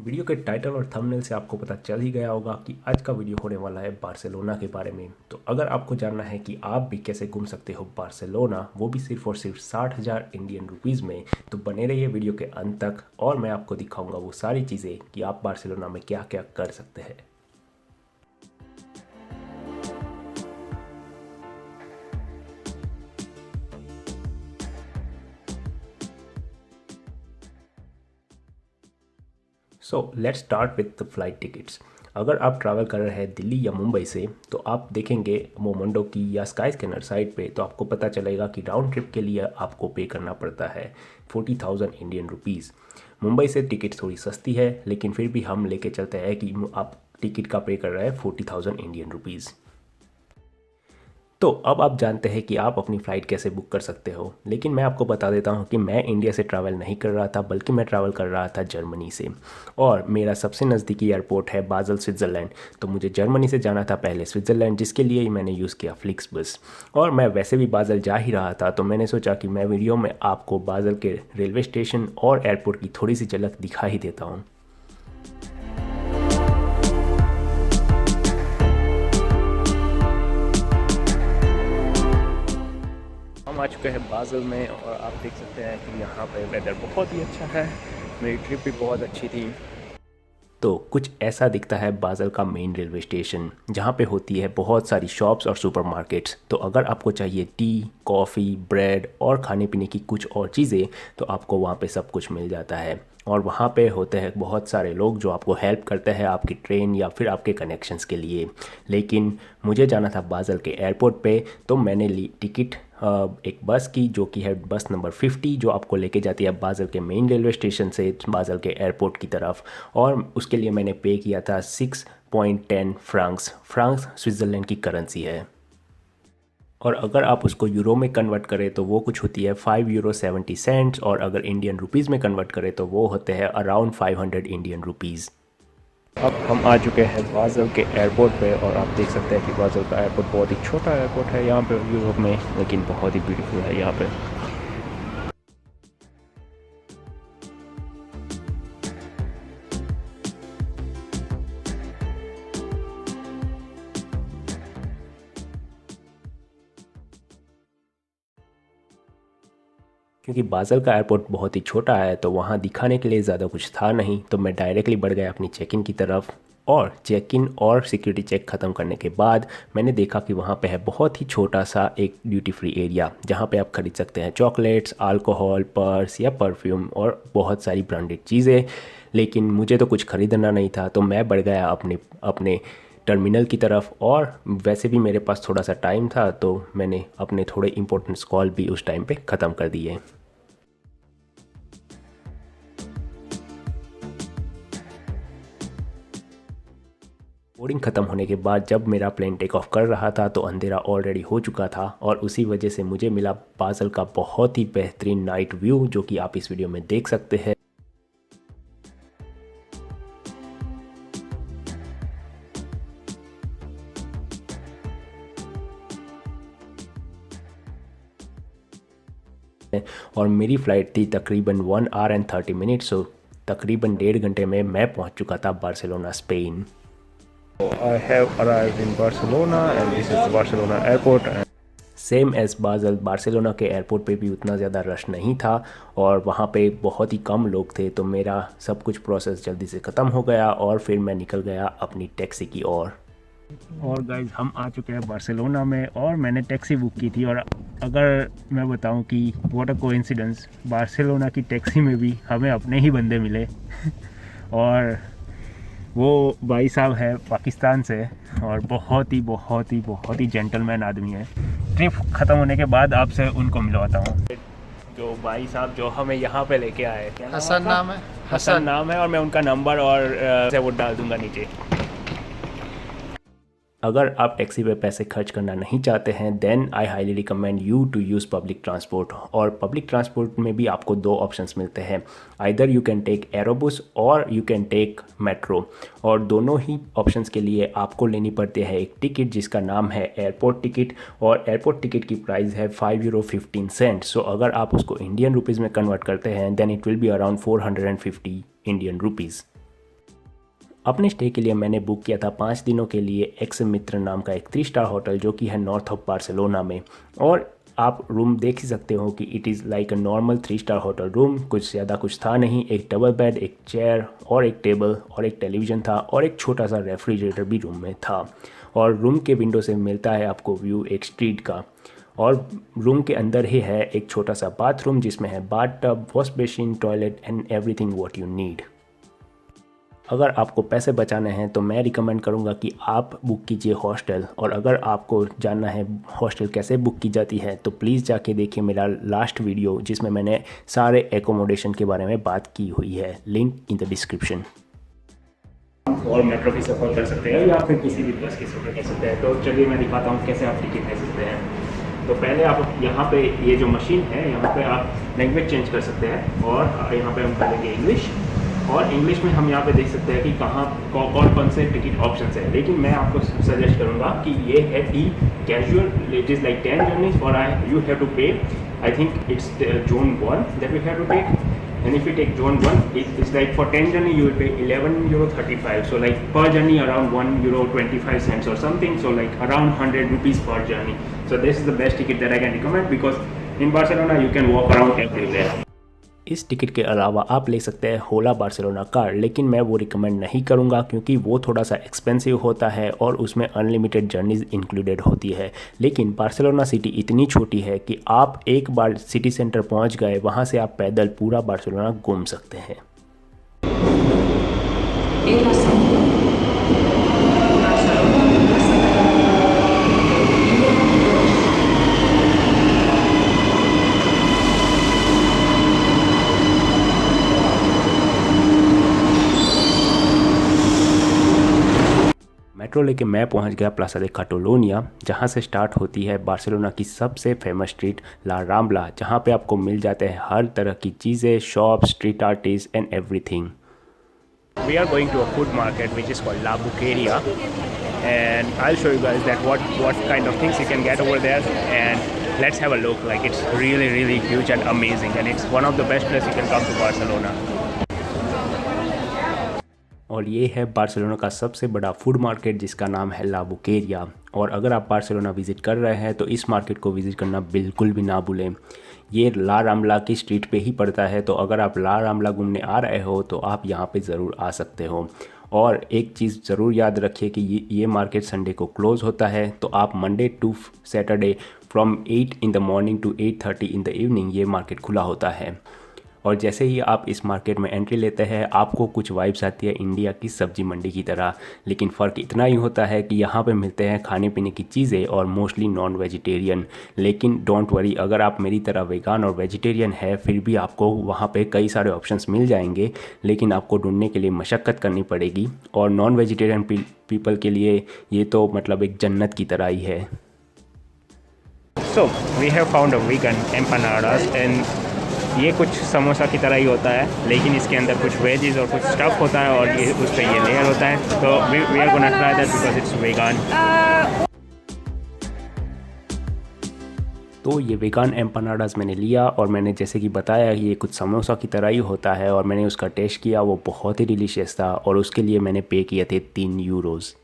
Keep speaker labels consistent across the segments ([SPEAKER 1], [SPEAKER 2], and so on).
[SPEAKER 1] Video के title और thumbnail से आपको पता चल ही गया होगा कि आज का वीडियो होने वाला है बार्सिलोना के बारे में। तो अगर आपको जानना है कि आप भी कैसे घूम सकते हो बार्सिलोना, वो भी सिर्फ और सिर्फ 60,000 इंडियन रुपीज़ में, तो बने रहिए वीडियो के अंत तक और मैं आपको दिखाऊंगा वो सारी चीज़ें कि आप बार्सिलोना में क्या क्या कर सकते हैं। So let's start with the flight tickets. अगर आप ट्रैवल कर रहे हैं दिल्ली या मुंबई से, तो आप देखेंगे मोमोंडो की या स्काई स्कैनर साइट पे, तो आपको पता चलेगा कि राउंड ट्रिप के लिए आपको पे करना पड़ता है 40,000 इंडियन रुपीज़। मुंबई से टिकट थोड़ी सस्ती है, लेकिन फिर भी हम लेके चलते हैं कि आप टिकट का पे कर रहे हैं 40,000 इंडियन रुपीज़। तो अब आप जानते हैं कि आप अपनी फ़्लाइट कैसे बुक कर सकते हो, लेकिन मैं आपको बता देता हूँ कि मैं इंडिया से ट्रैवल नहीं कर रहा था, बल्कि मैं ट्रैवल कर रहा था जर्मनी से। और मेरा सबसे नज़दीकी एयरपोर्ट है बाज़ल स्विट्ज़रलैंड। तो मुझे जर्मनी से जाना था पहले स्विट्ज़रलैंड, जिसके लिए ही मैंने यूज़ किया फ्लिक्सबस। और मैं वैसे भी बाज़ल जा ही रहा था, तो मैंने सोचा कि मैं वीडियो में आपको बाज़ल के रेलवे स्टेशन और एयरपोर्ट की थोड़ी सी झलक दिखा ही देता हूँ। हम आ चुके हैं बाज़ल में और आप देख सकते हैं कि यहाँ पे वेदर बहुत ही अच्छा है। मेरी ट्रिप भी बहुत अच्छी थी। तो कुछ ऐसा दिखता है बाज़ल का मेन रेलवे स्टेशन, जहाँ पे होती है बहुत सारी शॉप्स और सुपरमार्केट्स। तो अगर आपको चाहिए टी, कॉफ़ी, ब्रेड और खाने पीने की कुछ और चीज़ें, तो आपको वहाँ पे सब कुछ मिल जाता है। और वहाँ पे होते हैं बहुत सारे लोग जो आपको हेल्प करते हैं आपकी ट्रेन या फिर आपके कनेक्शंस के लिए। लेकिन मुझे जाना था बाज़ल के एयरपोर्ट पे, तो मैंने ली टिकट एक बस की, जो कि है बस नंबर 50, जो आपको लेके जाती है बाज़ल के मेन रेलवे स्टेशन से बाज़ल के एयरपोर्ट की तरफ। और उसके लिए मैंने पे किया था 6.10 फ्रांक्स। फ्रांक्स स्विट्ज़रलैंड की करेंसी है, और अगर आप उसको यूरो में कन्वर्ट करें तो वो कुछ होती है 5 यूरो 70 सेंट्स, और अगर इंडियन रुपीज़ में कन्वर्ट करें तो वो होते हैं अराउंड 500 इंडियन रुपीज़। अब हम आ चुके हैं बाज़ल के एयरपोर्ट पे, और आप देख सकते हैं कि बाज़ल का एयरपोर्ट बहुत ही छोटा एयरपोर्ट है यहाँ पे यूरोप में, लेकिन बहुत ही ब्यूटीफुल है यहाँ पे। क्योंकि बाज़ल का एयरपोर्ट बहुत ही छोटा है, तो वहाँ दिखाने के लिए ज़्यादा कुछ था नहीं, तो मैं डायरेक्टली बढ़ गया अपनी चेक इन की तरफ। और चेक इन और सिक्योरिटी चेक ख़त्म करने के बाद मैंने देखा कि वहाँ पे है बहुत ही छोटा सा एक ड्यूटी फ्री एरिया, जहाँ पे आप खरीद सकते हैं चॉकलेट्स, अल्कोहल, पर्स या परफ्यूम और बहुत सारी ब्रांडेड चीज़ें। लेकिन मुझे तो कुछ ख़रीदना नहीं था, तो मैं बढ़ गया अपने अपने टर्मिनल की तरफ। और वैसे भी मेरे पास थोड़ा सा टाइम था, तो मैंने अपने थोड़े इंपॉर्टेंट कॉल भी उस टाइम पे ख़त्म कर दिए। बोर्डिंग ख़त्म होने के बाद जब मेरा प्लेन टेक ऑफ कर रहा था, तो अंधेरा ऑलरेडी हो चुका था, और उसी वजह से मुझे मिला बाज़ल का बहुत ही बेहतरीन नाइट व्यू, जो कि आप इस वीडियो में देख सकते हैं। और मेरी फ़्लाइट थी तकरीबन 1 आवर एंड 30 मिनट, सो तकरीबन 1.5 घंटे में मैं पहुंच चुका था Barcelona, Spain. I have arrived in Barcelona and this is the Barcelona airport. Same as Basel, Barcelona के एयरपोर्ट पे भी उतना ज़्यादा रश नहीं था, और वहाँ पे बहुत ही कम लोग थे, तो मेरा सब कुछ प्रोसेस जल्दी से ख़त्म हो गया और फिर मैं निकल गया अपनी टैक्सी की ओर। और गाइज हम आ चुके हैं बार्सिलोना में, और मैंने टैक्सी बुक की थी। और अगर मैं बताऊं कि व्हाट अ कोइंसिडेंस, बार्सिलोना की टैक्सी में भी हमें अपने ही बंदे मिले और वो भाई साहब है पाकिस्तान से, और बहुत ही जेंटलमैन आदमी है। ट्रिप ख़त्म होने के बाद आपसे उनको मिलवाता हूँ। जो भाई साहब जो हमें यहाँ पे लेके आए, क्या नाम
[SPEAKER 2] हसन
[SPEAKER 1] आपका?
[SPEAKER 2] नाम है।
[SPEAKER 1] हसन नाम है, और मैं उनका नंबर और वो डाल दूंगा नीचे। अगर आप टैक्सी पे पैसे खर्च करना नहीं चाहते हैं, then I highly recommend you to use public transport. और पब्लिक ट्रांसपोर्ट में भी आपको दो ऑप्शंस मिलते हैं, either you can take Aerobus और यू कैन टेक मेट्रो। और दोनों ही ऑप्शंस के लिए आपको लेनी पड़ती है एक टिकट, जिसका नाम है एयरपोर्ट टिकट, और एयरपोर्ट टिकट की प्राइस है 5 यूरो 15 सेंट। सो अगर आप उसको इंडियन रुपीज़ में कन्वर्ट करते हैं, then it will be around 450 Indian rupees. अपने स्टे के लिए मैंने बुक किया था 5 दिनों के लिए एक्स मित्र नाम का एक 3 स्टार होटल जो कि है नॉर्थ ऑफ बार्सिलोना में। और आप रूम देख ही सकते हो कि it is like a normal 3 star hotel room, कुछ ज़्यादा कुछ था नहीं। एक डबल बेड, एक चेयर और एक टेबल और एक टेलीविज़न था और एक छोटा सा रेफ्रिजरेटर भी रूम में था। और रूम के विंडो से मिलता है आपको व्यू एक स्ट्रीट का। और रूम के अंदर ही है एक छोटा सा बाथरूम जिसमें है bath tub, wash basin, toilet and everything what you need. अगर आपको पैसे बचाने हैं तो मैं रिकमेंड करूंगा कि आप बुक कीजिए हॉस्टल। और अगर आपको जानना है हॉस्टल कैसे बुक की जाती है तो प्लीज़ जाके देखिए मेरा लास्ट वीडियो जिसमें मैंने सारे एकोमोडेशन के बारे में बात की हुई है, लिंक इन द डिस्क्रिप्शन। और मेट्रो की सफ़र कर सकते हैं या फिर किसी भी बस की सफ़र कर सकते हैं। तो चलिए मैं दिखाता हूँ कैसे आप टिकट ले सकते हैं। तो पहले आप यहाँ पे ये जो मशीन है यहाँ पे आप लैंग्वेज चेंज कर सकते हैं और यहाँ पे हम करेंगे इंग्लिश। और इंग्लिश में हम यहाँ पे देख सकते हैं कि कहाँ कौन कौन से टिकट ऑप्शंस है। लेकिन मैं आपको सजेस्ट करूँगा कि ये है टी casual, it is like 10 journeys और you have to pay, I think it's zone 1 that you have to take. And if you take zone 1, it's like for 10 journey you will pay €11.35. So like per journey around €1.25 or something. So like around ₹100 per journey. So this is the best ticket that I can recommend because in Barcelona you can walk around everywhere. इस ticket के अलावा आप ले सकते हैं होला Barcelona card, लेकिन मैं वो रिकमेंड नहीं करूँगा क्योंकि वो थोड़ा सा एक्सपेंसिव होता है और उसमें अनलिमिटेड जर्नीज़ इंक्लूडेड होती है। लेकिन बार्सिलोना सिटी इतनी छोटी है कि आप एक बार सिटी सेंटर पहुँच गए, वहाँ से आप पैदल पूरा बार्सिलोना घूम सकते हैं। मेट्रो लेके मैं पहुंच गया प्लाजा दे काटलोनिया, जहां से स्टार्ट होती है बार्सिलोना की सबसे फेमस स्ट्रीट ला राम्बला, जहां पे आपको मिल जाते हैं हर तरह की चीज़ें, shop, street artist and everything. We are going to a food market which is called La Boqueria and I will show you guys that what kind of things you can get over there and let's have a look. Like it's really huge and amazing and it's one of the best place you can come to Barcelona. और ये है Barcelona का सबसे बड़ा food market जिसका नाम है ला बुकेरिया। और अगर आप बार्सिलोना विज़िट कर रहे हैं तो इस मार्केट को विज़िट करना बिल्कुल भी ना भूलें। ये ला राम्बला की स्ट्रीट पे ही पड़ता है, तो अगर आप ला राम्बला घूमने आ रहे हो तो आप यहाँ पे ज़रूर आ सकते हो। और एक चीज़ ज़रूर याद रखिए कि ये मार्केट संडे को क्लोज़ होता है, तो आप Monday to Saturday from 8 in the morning to 8:30 in the evening ये मार्केट खुला होता है। और जैसे ही आप इस मार्केट में एंट्री लेते हैं आपको कुछ वाइब्स आती है इंडिया की सब्जी मंडी की तरह, लेकिन फ़र्क इतना ही होता है कि यहाँ पे मिलते हैं खाने पीने की चीज़ें और मोस्टली नॉन वेजिटेरियन। लेकिन डोंट वरी, अगर आप मेरी तरह वेगान और वेजिटेरियन है फिर भी आपको वहाँ पे कई सारे ऑप्शंस मिल जाएंगे, लेकिन आपको ढूंढने के लिए मशक्क़त करनी पड़ेगी। और नॉन वेजिटेरियन पीपल के लिए ये तो मतलब एक जन्नत की तरह ही है। So we have found a vegan empanadas and ये कुछ समोसा की तरह ही होता है, लेकिन इसके अंदर कुछ वेजीज और कुछ स्टफ़ होता है और ये उस पर ये लेयर होता है। तो we are gonna try that because it's vegan. तो ये वेगान एम्पनाडास मैंने लिया और मैंने जैसे कि बताया ये कुछ समोसा की तरह ही होता है और मैंने उसका टेस्ट किया, वो बहुत ही डिलीशियस था और उसके लिए मैंने पे किए थे €3।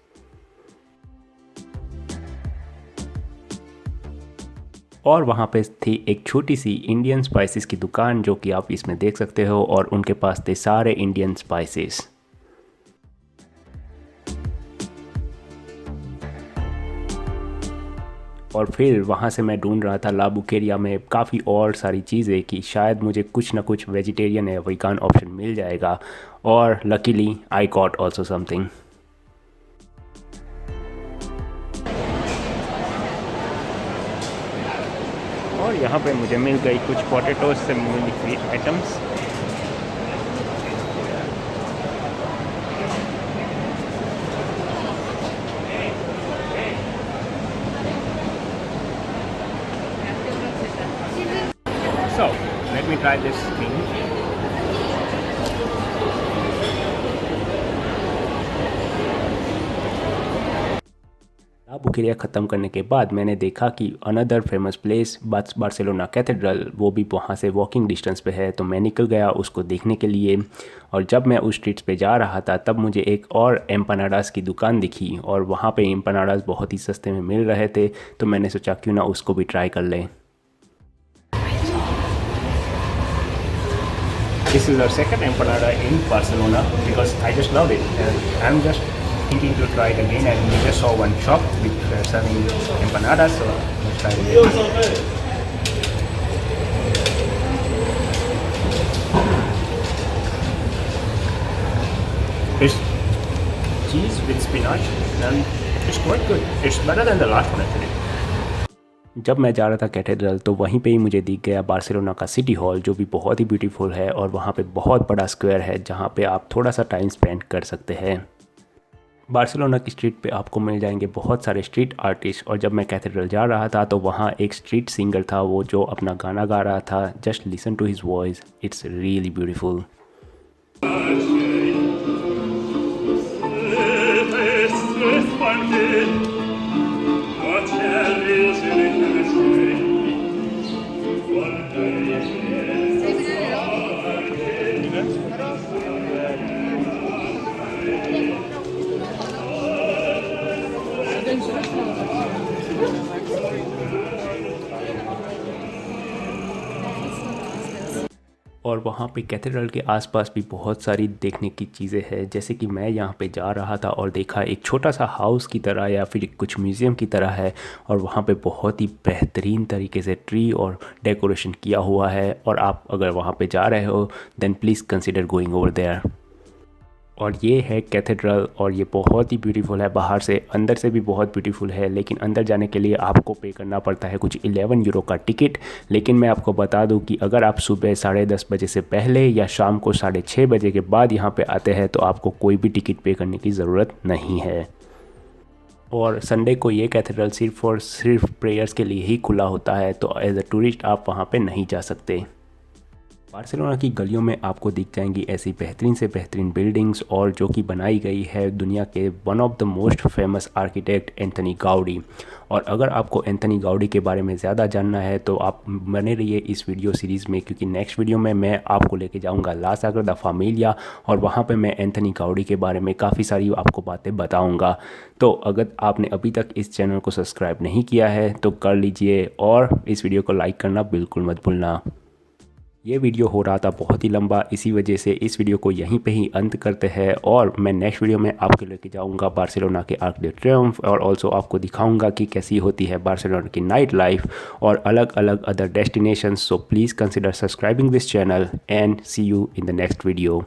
[SPEAKER 1] और वहाँ पे थी एक छोटी सी इंडियन स्पाइसेस की दुकान जो कि आप इसमें देख सकते हो और उनके पास थे सारे इंडियन स्पाइसेस। और फिर वहाँ से मैं ढूंढ रहा था ला बुकेरिया में काफ़ी और सारी चीज़ें कि शायद मुझे कुछ ना कुछ वेजिटेरियन या वीगन ऑप्शन मिल जाएगा, और luckily I got also something. और यहाँ पे मुझे मिल गई कुछ पोटैटोज से मिली हुई items. So let me try this thing. बुकेरिया ख़त्म करने के बाद मैंने देखा कि another famous place Barcelona cathedral वो भी वहाँ से वॉकिंग डिस्टेंस पे है, तो मैं निकल गया उसको देखने के लिए। और जब मैं उस स्ट्रीट्स पे जा रहा था तब मुझे एक और एम्पनाडास की दुकान दिखी और वहाँ पे एम्पनाडास बहुत ही सस्ते में मिल रहे थे, तो मैंने सोचा क्यों ना उसको भी ट्राई कर लें। This is our second empanada in Barcelona because I just loved it and I'm just thinking to try it again, and we just saw one shop with serving empanadas, so let's try it again. It's cheese with spinach and it's quite good. It's better than the last one actually. जब मैं जा रहा था cathedral तो वहीं पे ही मुझे दिख गया बार्सिलोना का सिटी हॉल, जो भी बहुत ही ब्यूटीफुल है और वहाँ पे बहुत बड़ा स्क्वायर है जहाँ पे आप थोड़ा सा टाइम स्पेंड कर सकते हैं। बार्सिलोना की स्ट्रीट पे आपको मिल जाएंगे बहुत सारे स्ट्रीट आर्टिस्ट, और जब मैं कैथेड्रल जा रहा था तो वहाँ एक स्ट्रीट सिंगर था वो जो अपना गाना गा रहा था। Just listen to his voice, it's really beautiful. और वहाँ पे कैथेड्रल के आसपास भी बहुत सारी देखने की चीज़ें हैं, जैसे कि मैं यहाँ पे जा रहा था और देखा एक छोटा सा हाउस की तरह या फिर कुछ म्यूज़ियम की तरह है, और वहाँ पे बहुत ही बेहतरीन तरीके से ट्री और डेकोरेशन किया हुआ है। और आप अगर वहाँ पे जा रहे हो then please consider going over there. और ये है कैथेड्रल और ये बहुत ही ब्यूटीफुल है, बाहर से अंदर से भी बहुत ब्यूटीफुल है, लेकिन अंदर जाने के लिए आपको पे करना पड़ता है कुछ 11 यूरो का टिकट। लेकिन मैं आपको बता दूं कि अगर आप सुबह 10:30 बजे से पहले या शाम को 6:30 बजे के बाद यहाँ पे आते हैं तो आपको कोई भी टिकट पे करने की ज़रूरत नहीं है। और संडे को ये कैथेड्रल सिर्फ और सिर्फ प्रेयर्स के लिए ही खुला होता है, तो एज अ टूरिस्ट आप वहाँ पर नहीं जा सकते। बार्सिलोना की गलियों में आपको दिख जाएंगी ऐसी बेहतरीन से बेहतरीन बिल्डिंग्स, और जो कि बनाई गई है दुनिया के one of the most famous architect Anthony Goudie. और अगर आपको एंथनी गाउडी के बारे में ज़्यादा जानना है तो आप बने रहिए इस वीडियो सीरीज़ में, क्योंकि नेक्स्ट वीडियो में मैं आपको लेके जाऊंगा ला साग्रादा फैमिलिया, और वहाँ पे मैं एंथनी गाउडी के बारे में काफ़ी सारी आपको बातें बताऊंगा। तो अगर आपने अभी तक इस चैनल को सब्सक्राइब नहीं किया है तो कर लीजिए, और इस वीडियो को लाइक करना बिल्कुल मत भूलना। ये वीडियो हो रहा था बहुत ही लंबा, इसी वजह से इस वीडियो को यहीं पे ही अंत करते हैं, और मैं नेक्स्ट वीडियो में आपके लेके जाऊंगा बार्सिलोना के आर्क डे ट्रियम्फ, और ऑल्सो आपको दिखाऊंगा कि कैसी होती है बार्सिलोना की नाइट लाइफ और अलग अलग other destinations. So please consider subscribing this channel and see you in the next video.